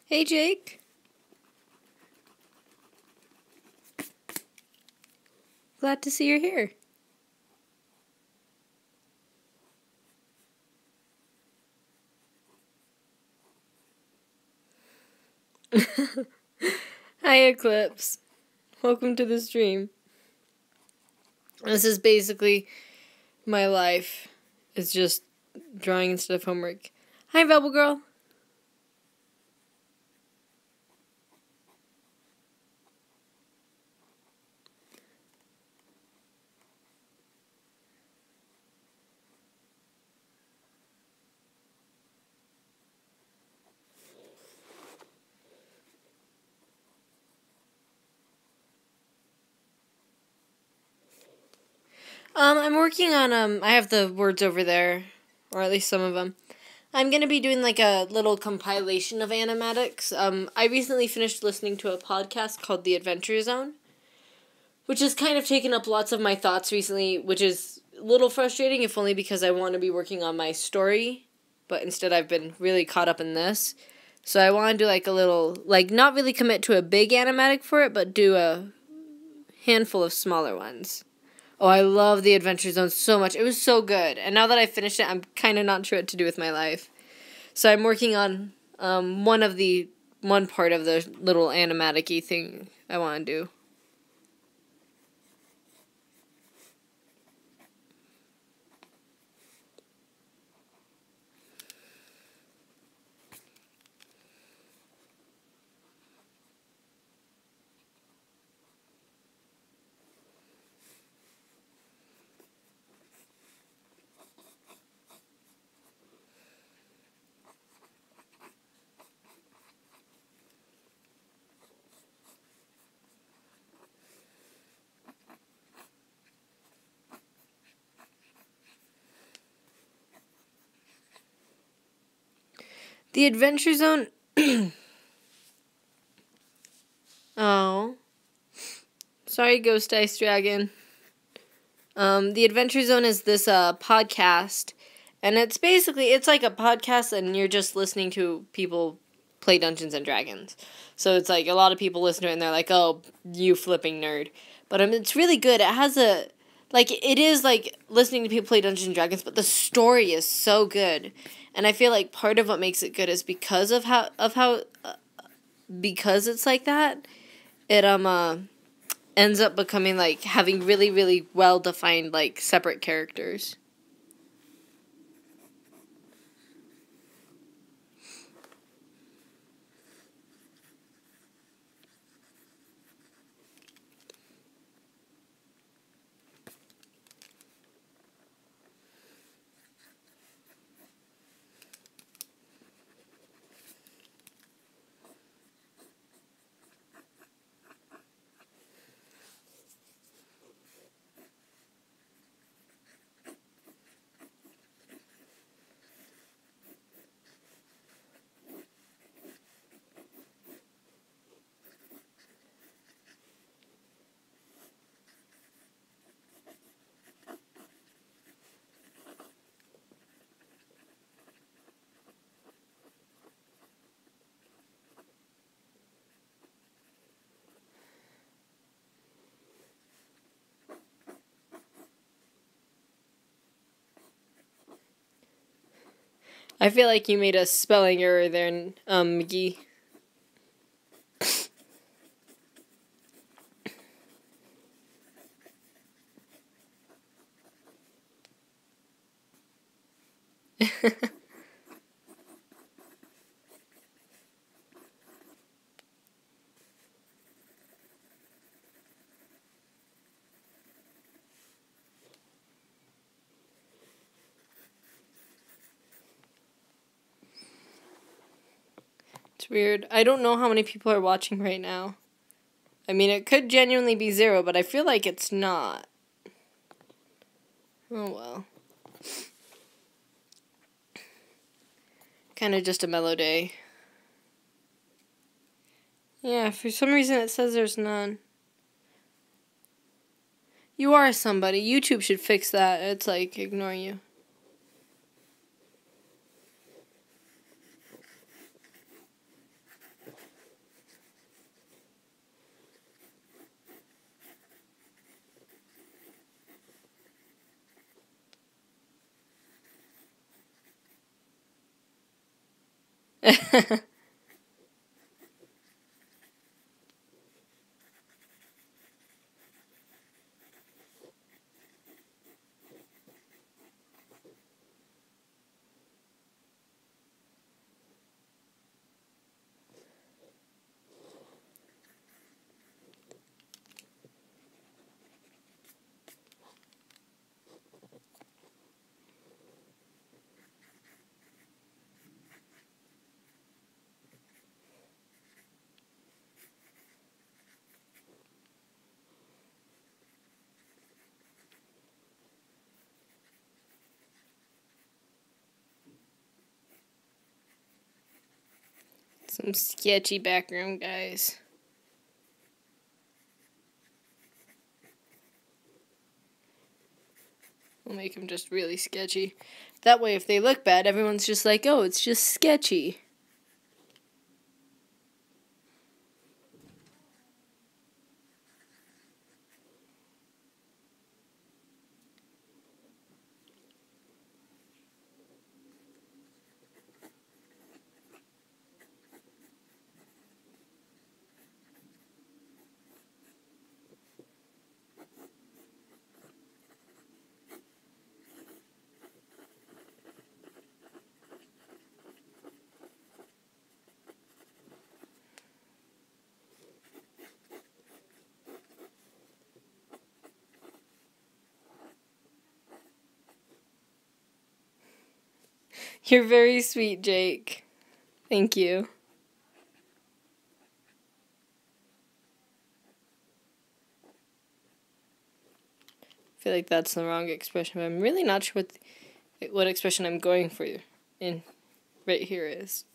Hey, Jake. Glad to see you're here. Hi, Eclipse. Welcome to the stream. This is basically my life. It's just drawing instead of homework. Hi, Rebel Girl. I'm working on, I have the words over there, or at least some of them. I'm gonna be doing like a little compilation of animatics. I recently finished listening to a podcast called The Adventure Zone, which has kind of taken up lots of my thoughts recently, which is a little frustrating, if only because I want to be working on my story, but instead I've been really caught up in this. So I want to do like a little, like not really commit to a big animatic for it, but do a handful of smaller ones. Oh, I love The Adventure Zone so much. It was so good. And now that I finished it, I'm kind of not sure what to do with my life. So I'm working on one part of the little animatic-y thing I want to do. The Adventure Zone... Oh. Sorry, Ghost Ice Dragon. The Adventure Zone is this podcast, and it's basically, it's like a podcast and you're just listening to people play Dungeons and Dragons. So it's like a lot of people listen to it and they're like, oh, you flipping nerd. But it's really good. It has a, like, it is like listening to people play Dungeons and Dragons, but the story is so good. And I feel like part of what makes it good is because of how because it's like that, it, ends up becoming, like, having really, really well-defined, like, separate characters. I feel like you made a spelling error there, McGee. It's weird. I don't know how many people are watching right now. I mean, it could genuinely be 0, but I feel like it's not. Oh, well. Kind of just a mellow day. Yeah, for some reason it says there's none. You are somebody. YouTube should fix that. It's like ignoring you. Some sketchy background guys. We'll make them just really sketchy. That way, if they look bad, everyone's just like, oh, it's just sketchy. You're very sweet, Jake. Thank you. I feel like that's the wrong expression, but I'm really not sure what expression I'm going for in right here is.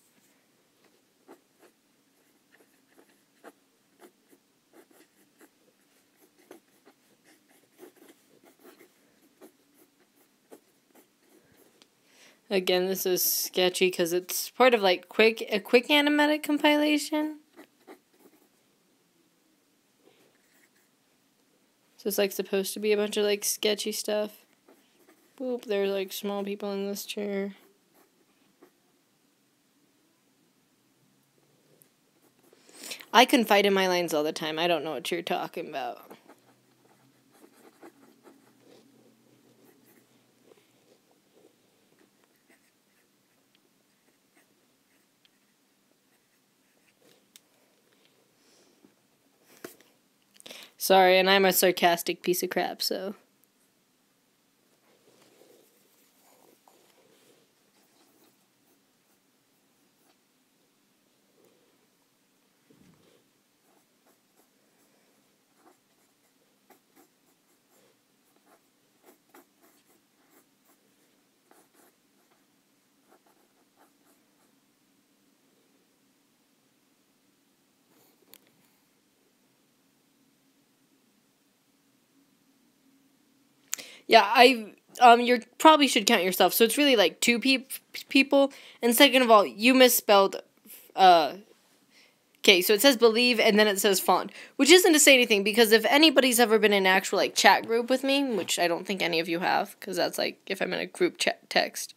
Again, this is sketchy because it's part of like a quick animatic compilation. So it's like supposed to be a bunch of like sketchy stuff. Boop, there's like small people in this chair. I confide in my lines all the time. I don't know what you're talking about. Sorry, and I'm a sarcastic piece of crap, so. Yeah, you probably should count yourself. So it's really like two people. And second of all, you misspelled, okay, so it says believe and then it says fond, which isn't to say anything because if anybody's ever been in an actual like chat group with me, which I don't think any of you have, because that's like if I'm in a group chat text,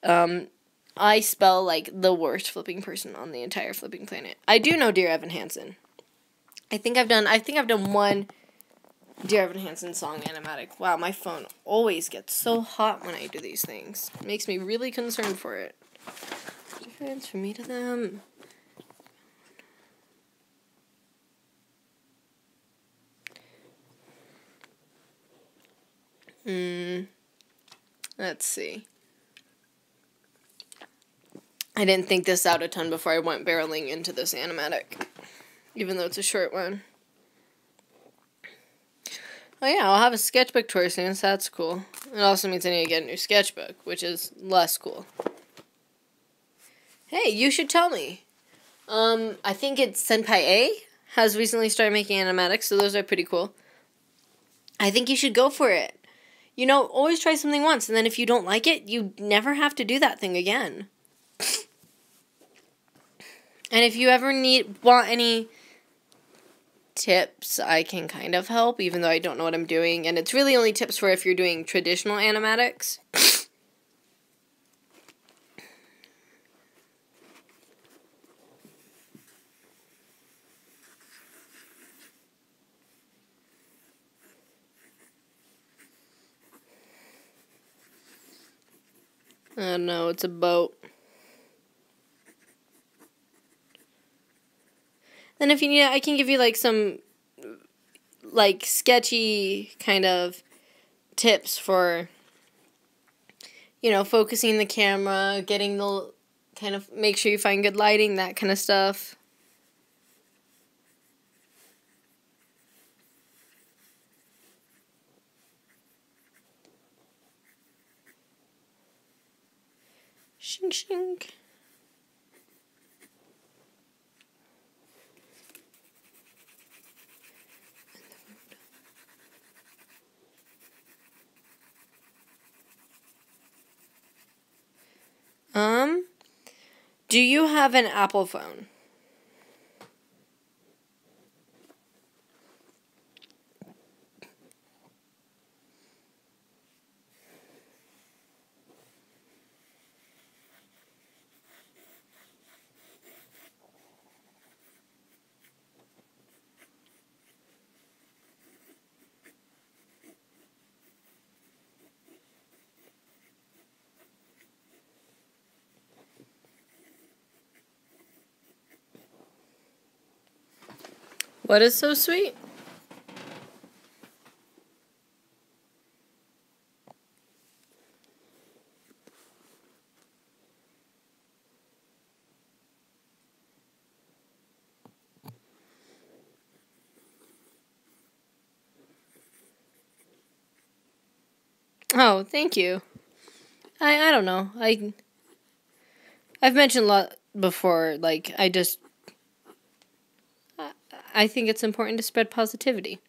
I spell like the worst flipping person on the entire flipping planet. I do know Dear Evan Hansen. I think I've done one Dear Evan Hansen song animatic. Wow, my phone always gets so hot when I do these things. It makes me really concerned for it. Difference from me to them. Let's see. I didn't think this out a ton before I went barreling into this animatic, even though it's a short one. Oh yeah, I'll have a sketchbook tour soon, so that's cool. It also means I need to get a new sketchbook, which is less cool. Hey, you should tell me. I think it's Senpai A has recently started making animatics, so those are pretty cool. I think you should go for it. You know, always try something once, and then if you don't like it, you never have to do that thing again. And if you ever want any tips, I can kind of help, even though I don't know what I'm doing. And it's really only tips for if you're doing traditional animatics. I don't know, it's a boat. And if you need, I can give you like some like sketchy kind of tips for, focusing the camera, getting the kind of, make sure you find good lighting, that kind of stuff. Shink shink. Do you have an Apple phone? What is so sweet? Oh, thank you. I don't know. I've mentioned a lot before, like, I think it's important to spread positivity.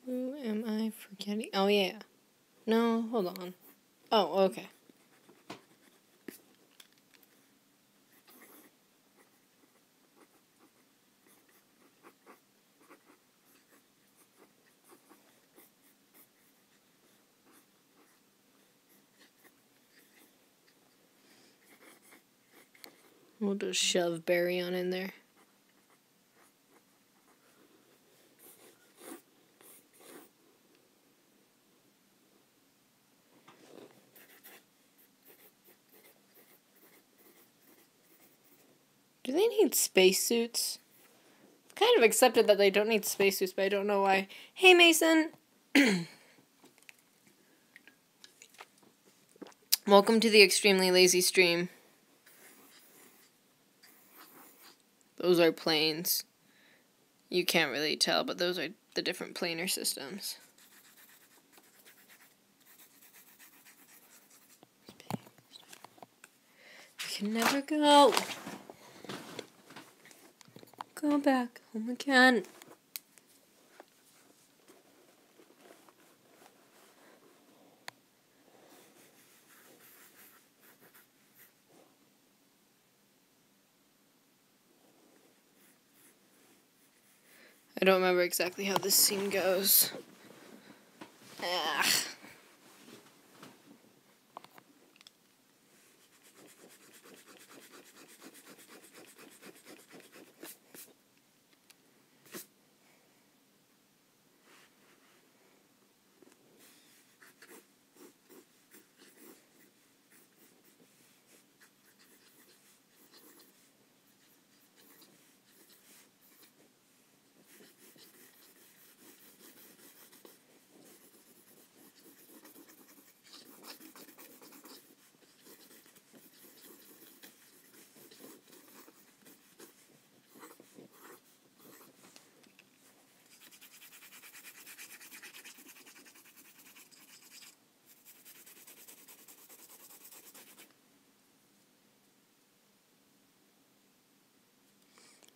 Who am I forgetting? Oh, yeah. No, hold on. Oh, okay. We'll just shove Barry on in there. Do they need spacesuits? Kind of accepted that they don't need spacesuits, but I don't know why. Hey, Mason! Welcome to the Extremely Lazy Stream. Those are planes. You can't really tell, but those are the different planar systems. can never go. Go back home again. I don't remember exactly how this scene goes. Ah.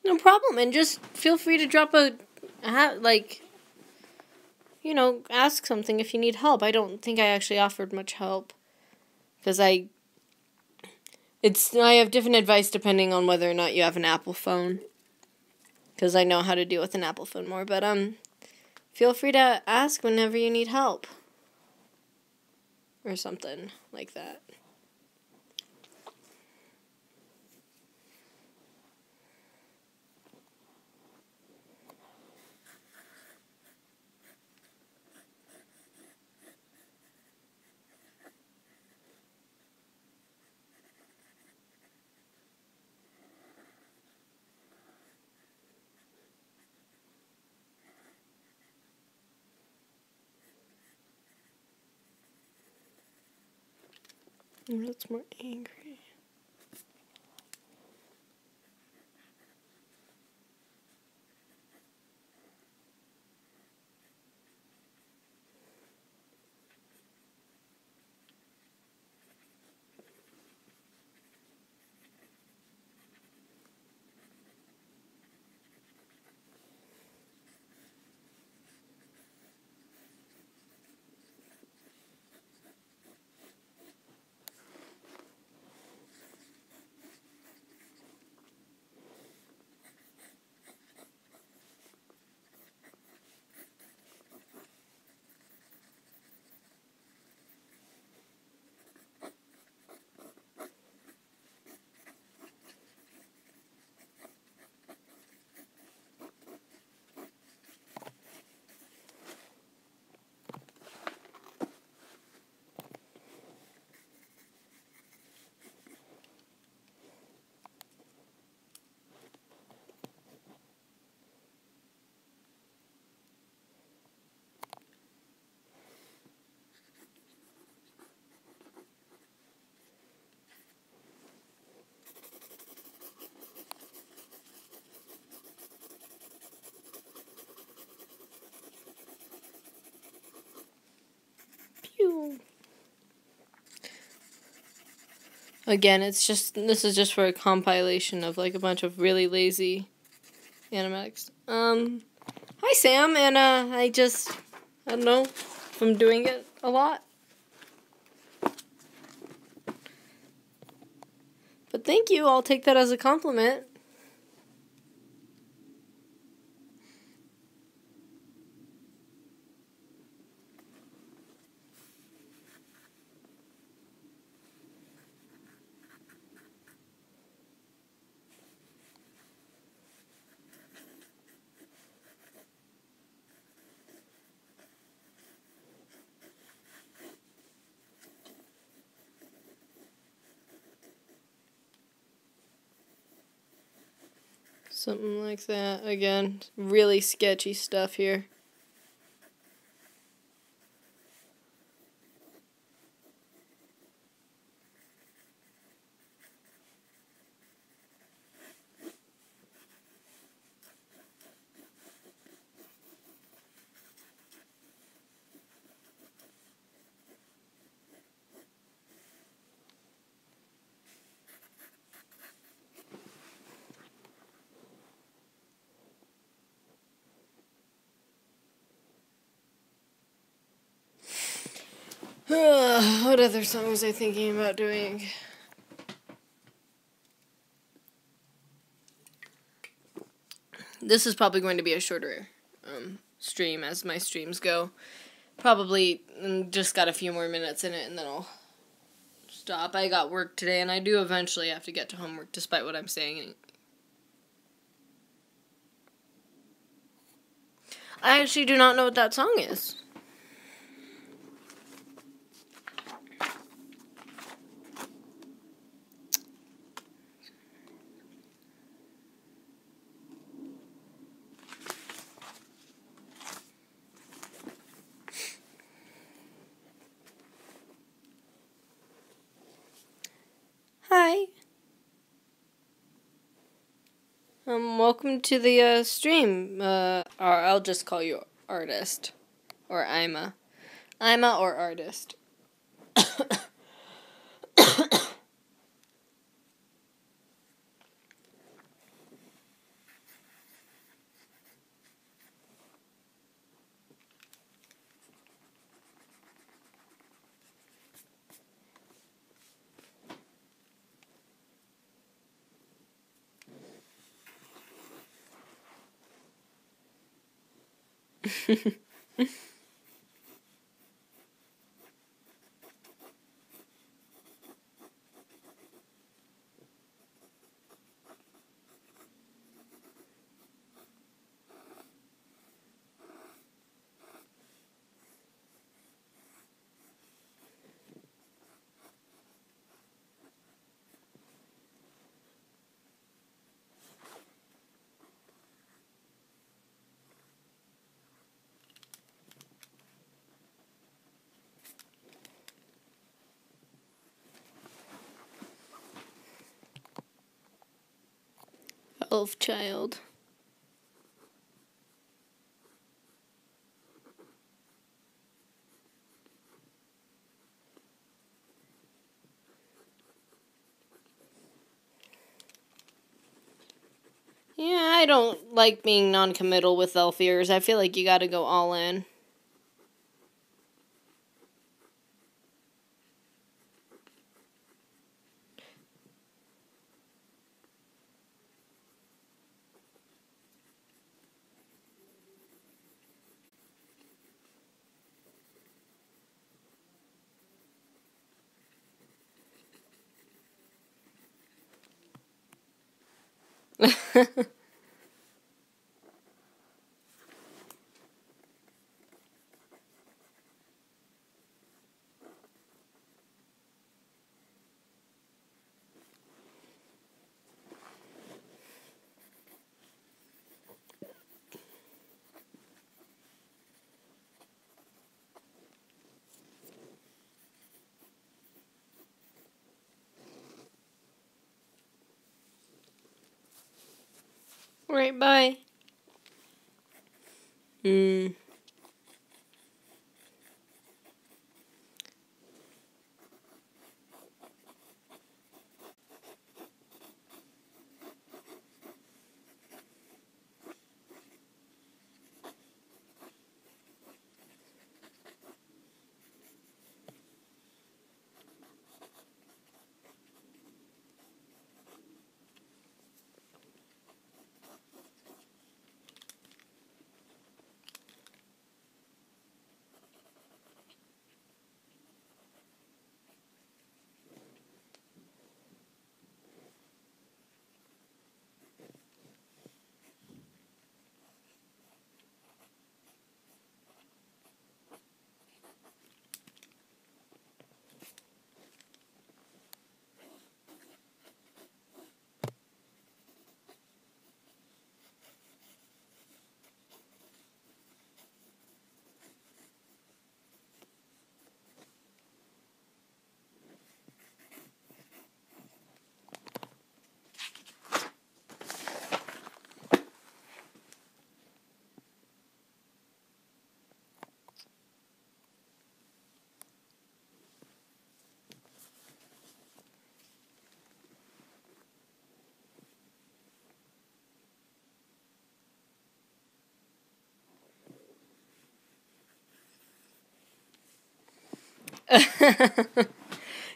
No problem, and just feel free to drop ask something if you need help. I don't think I actually offered much help, because I have different advice depending on whether or not you have an Apple phone, because I know how to deal with an Apple phone more, but feel free to ask whenever you need help, or something like that. That's more angry. Pew. Again, this is just for a compilation of like a bunch of really lazy animatics. Hi Sam, and I don't know if I'm doing it a lot. But thank you, I'll take that as a compliment. Something like that. Again, really sketchy stuff here. What other song was I thinking about doing? This is probably going to be a shorter stream as my streams go. Probably just got a few more minutes in it and then I'll stop. I got work today and I do eventually have to get to homework despite what I'm saying. I actually do not know what that song is. Hi. Welcome to the stream. Or I'll just call you Artist. Or Ima. Ima or Artist. Elf child. Yeah, I don't like being non-committal with elf ears. I feel like you gotta go all in. Right, bye.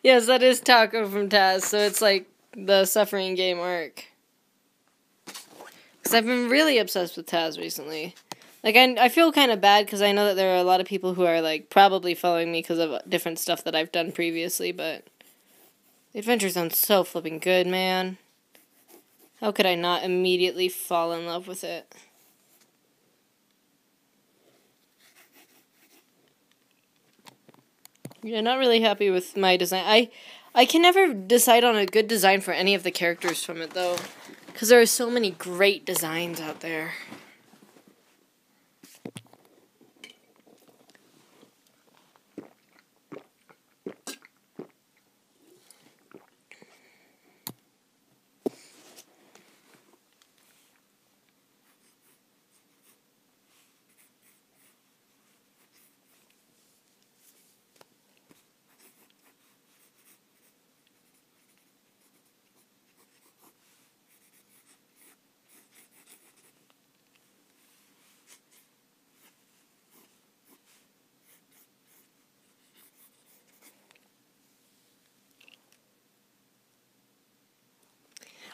Yes, that is Taco from Taz, so it's like the Suffering Game arc. Because I've been really obsessed with Taz recently. Like, I feel kind of bad because I know that there are a lot of people who are, like, probably following me because of different stuff that I've done previously, but the adventure sounds so flipping good, man. How could I not immediately fall in love with it? Yeah, not really happy with my design. I can never decide on a good design for any of the characters from it, though. Because there are so many great designs out there.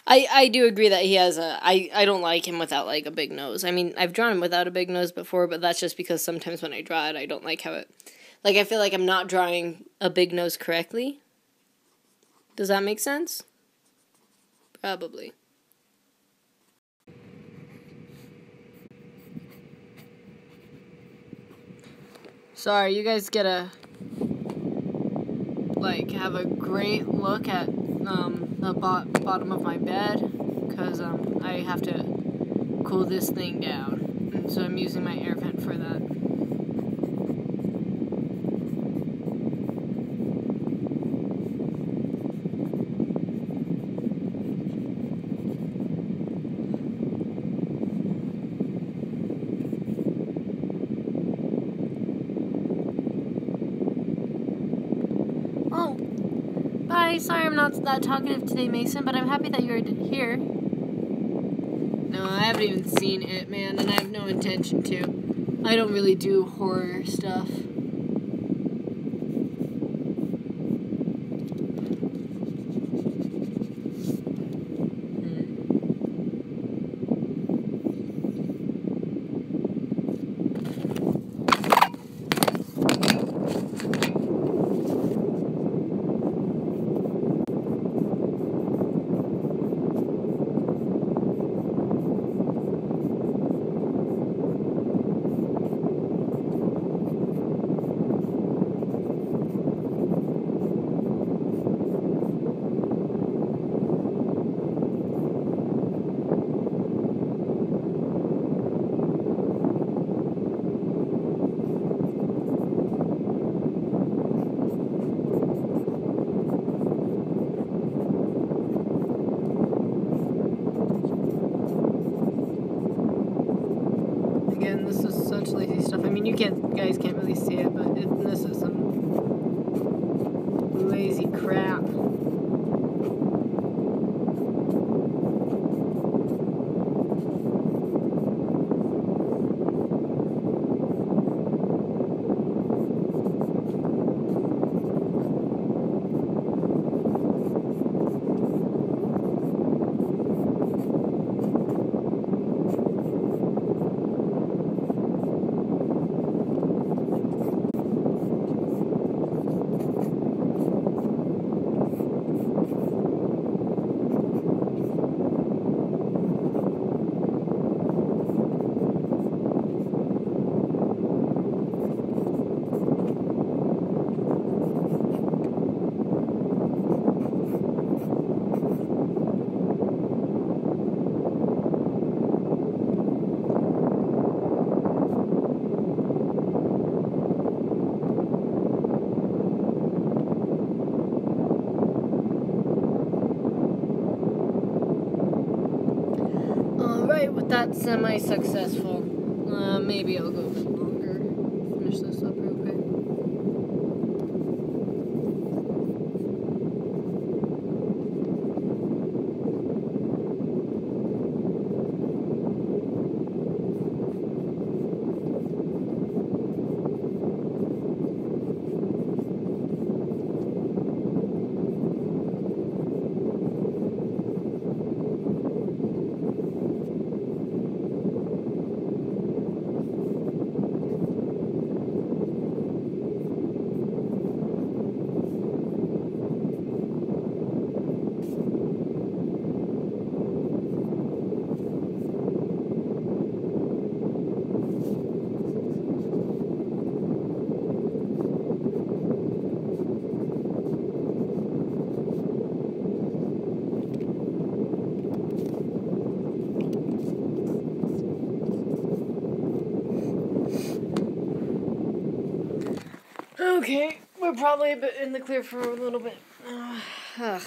I do agree that he has I don't like him without, like, a big nose. I mean, I've drawn him without a big nose before, but that's just because sometimes when I draw it, I don't like how it... Like, I feel like I'm not drawing a big nose correctly. Does that make sense? Probably. Sorry, you guys get a... like, have a great look at the bottom of my bed, because I have to cool this thing down, and so I'm using my air vent for that. Oh, bye. Sorry I'm not that talkative today, Mason, but I'm happy that you're here. No, I haven't even seen it, man, and I have no intention to. I don't really do horror stuff. Again, this is such lazy stuff. I mean, you guys can't really see it, but this is some lazy crap. Alright, with that semi-successful, maybe I'll go a bit longer. Finish this up real quick. Okay, we're probably a bit in the clear for a little bit. Ugh.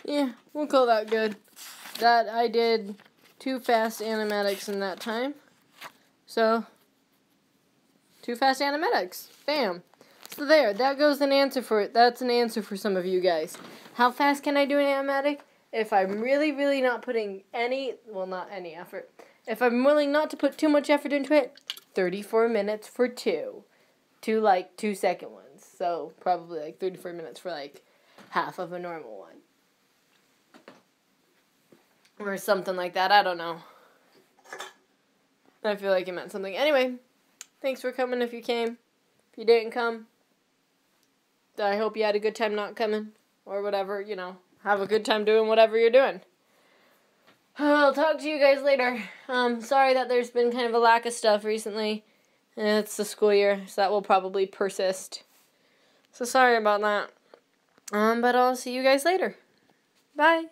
Yeah, we'll call that good. That I did 2 fast animatics in that time. So, 2 fast animatics. Bam. So there, that goes an answer for it. That's an answer for some of you guys. How fast can I do an animatic? If I'm really, really not putting not any effort. If I'm willing not to put too much effort into it, 34 minutes for 2. 2 2-second ones. So, probably 34 minutes for half of a normal one. Or something like that. I don't know. I feel like it meant something. Anyway, thanks for coming if you came. If you didn't come, I hope you had a good time not coming. Or whatever, have a good time doing whatever you're doing. I'll talk to you guys later. Sorry that there's been kind of a lack of stuff recently. It's the school year, so that will probably persist. So sorry about that. But I'll see you guys later. Bye.